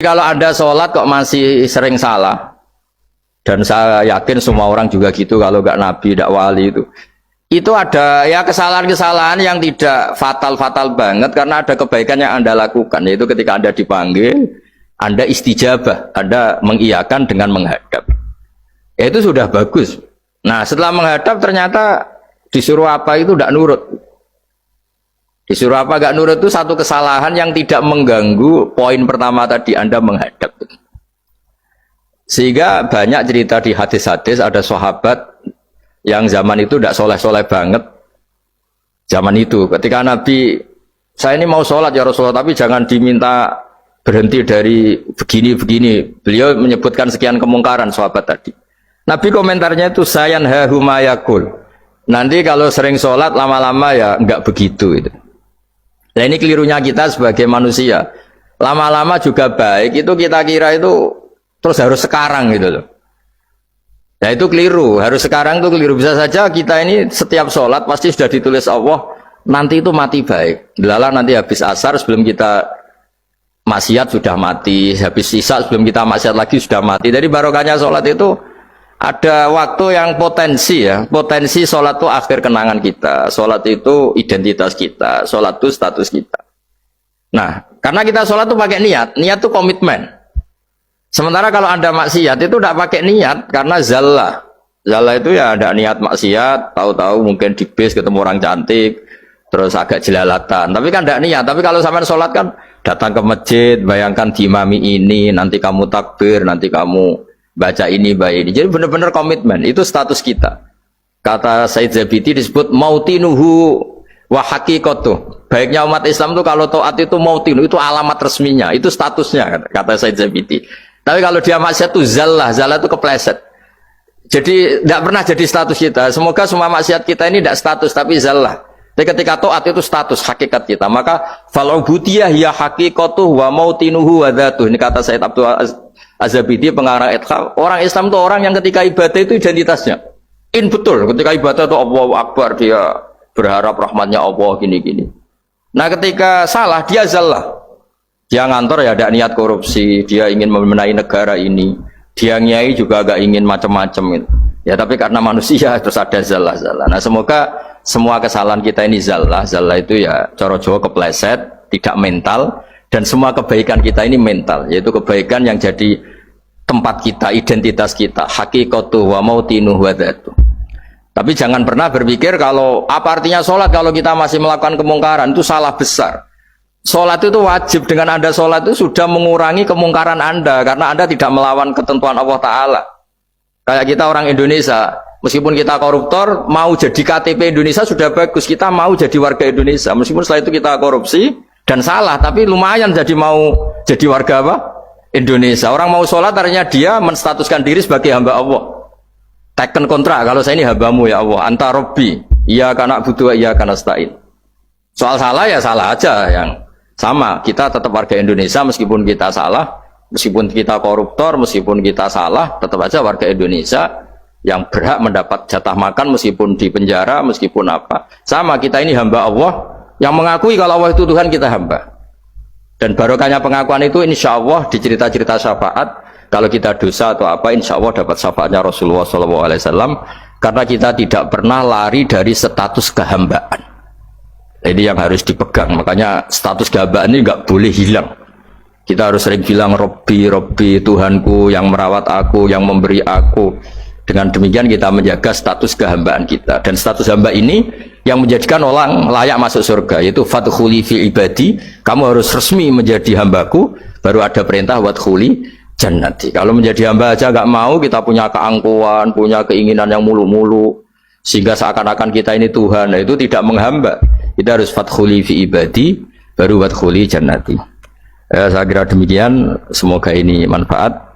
Kalau Anda sholat kok masih sering salah, dan saya yakin semua orang juga gitu, kalau nggak nabi, nggak wali itu ada ya kesalahan-kesalahan yang tidak fatal-fatal banget karena ada kebaikan yang Anda lakukan, yaitu ketika Anda dipanggil, Anda istijabah, Anda mengiyakan dengan menghadap. Ya itu sudah bagus. Nah setelah menghadap ternyata disuruh apa itu tidak nurut. Disuruh apa gak nurut itu satu kesalahan yang tidak mengganggu poin pertama tadi, Anda menghadap. Sehingga banyak cerita di hadis-hadis ada sahabat yang zaman itu tidak soleh-soleh banget. Zaman itu ketika Nabi, saya ini mau sholat ya Rasulullah, tapi jangan diminta berhenti dari begini-begini. Beliau menyebutkan sekian kemungkaran sahabat tadi. Nabi komentarnya itu sayan hahumayakul. Nanti kalau sering sholat lama-lama ya enggak begitu itu. Nah ini kelirunya kita sebagai manusia. Lama-lama juga baik, itu kita kira itu terus harus sekarang gitu loh. Nah itu keliru, harus sekarang itu keliru. Bisa saja kita ini setiap sholat pasti sudah ditulis Allah, nanti itu mati baik. Lala nanti habis asar sebelum kita maksiat sudah mati, habis isya sebelum kita maksiat lagi sudah mati. Jadi barokahnya sholat itu ada waktu yang potensi ya, potensi sholat itu akhir kenangan kita, sholat itu identitas kita, sholat itu status kita. Nah, karena kita sholat itu pakai niat, niat itu komitmen. Sementara kalau Anda maksiat itu tidak pakai niat, karena zallah. Zallah itu ya ada niat maksiat, tahu-tahu mungkin di bis ketemu orang cantik, terus agak jelalatan. Tapi kan tidak niat, tapi kalau sampai sholat kan datang ke masjid, bayangkan diimami ini, nanti kamu takbir, nanti kamu baca ini, baca ini. Jadi benar-benar komitmen, itu status kita. Kata Said Zabidi disebut mautinuhu wa haqiqatuh. Baiknya umat Islam itu kalau taat itu mautinu, itu alamat resminya, itu statusnya, kata Said Zabidi. Tapi kalau dia maksiat itu zallah, zallah itu kepleset. Jadi tidak pernah jadi status kita. Semoga semua maksiat kita ini tidak status, tapi zallah. Tapi ketika taat itu status, hakikat kita. Maka fal'ubudiyah ya haqiqatuh wa mautinuhu wa dhatuh. Ini kata Said Abdul Az-Zabidi pengarang Ithqal. Orang Islam itu orang yang ketika ibadah itu identitasnya. Betul, ketika ibadah itu Allahu Akbar, dia berharap rahmatnya Allah gini-gini. Nah ketika salah dia zallah. Dia ngantor ya ada niat korupsi, dia ingin membenahi negara ini. Dia nyai juga agak ingin macam-macam gitu. Ya tapi karena manusia terus ada zallah-zallah. Nah semoga semua kesalahan kita ini zallah. Zallah itu ya cara Jawa kepleset, tidak mental. Dan semua kebaikan kita ini mental, yaitu kebaikan yang jadi tempat kita, identitas kita, haqiqatuh wa mautinuh wa dhatuh. Tapi jangan pernah berpikir kalau apa artinya sholat kalau kita masih melakukan kemungkaran, itu salah besar. Sholat itu wajib, dengan Anda sholat itu sudah mengurangi kemungkaran Anda, karena Anda tidak melawan ketentuan Allah Ta'ala. Kayak kita orang Indonesia, meskipun kita koruptor, mau jadi KTP Indonesia sudah bagus, kita mau jadi warga Indonesia, meskipun setelah itu kita korupsi, dan salah, tapi lumayan jadi mau jadi warga apa? Indonesia. Orang mau sholat artinya dia menstatuskan diri sebagai hamba Allah. Teken kontrak, kalau saya ini hambamu ya Allah, anta robbi, iya kana butuh, iya kana stain. Soal salah ya salah aja, yang sama. Kita tetap warga Indonesia meskipun kita salah, meskipun kita koruptor, meskipun kita salah, tetap aja warga Indonesia yang berhak mendapat jatah makan meskipun di penjara, meskipun apa. Sama, kita ini hamba Allah, yang mengakui kalau Allah itu Tuhan, kita hamba. Dan barokahnya pengakuan itu insya Allah di cerita-cerita syafaat, kalau kita dosa atau apa insya Allah dapat syafaatnya Rasulullah SAW, karena kita tidak pernah lari dari status kehambaan. Ini yang harus dipegang, makanya status kehambaan ini nggak boleh hilang. Kita harus sering bilang Robbi, Robbi, Tuhanku yang merawat aku, yang memberi aku. Dengan demikian kita menjaga status kehambaan kita, dan status hamba ini yang menjadikan orang layak masuk surga, yaitu fadkhuli fi ibadi, kamu harus resmi menjadi hambaku, baru ada perintah wadkhuli jannati. Kalau menjadi hamba aja nggak mau, kita punya keangkuhan, punya keinginan yang mulu-mulu, sehingga seakan-akan kita ini Tuhan, nah itu tidak menghamba. Kita harus fadkhuli fi ibadi, baru wadkhuli jannati. Saya kira demikian, semoga ini manfaat.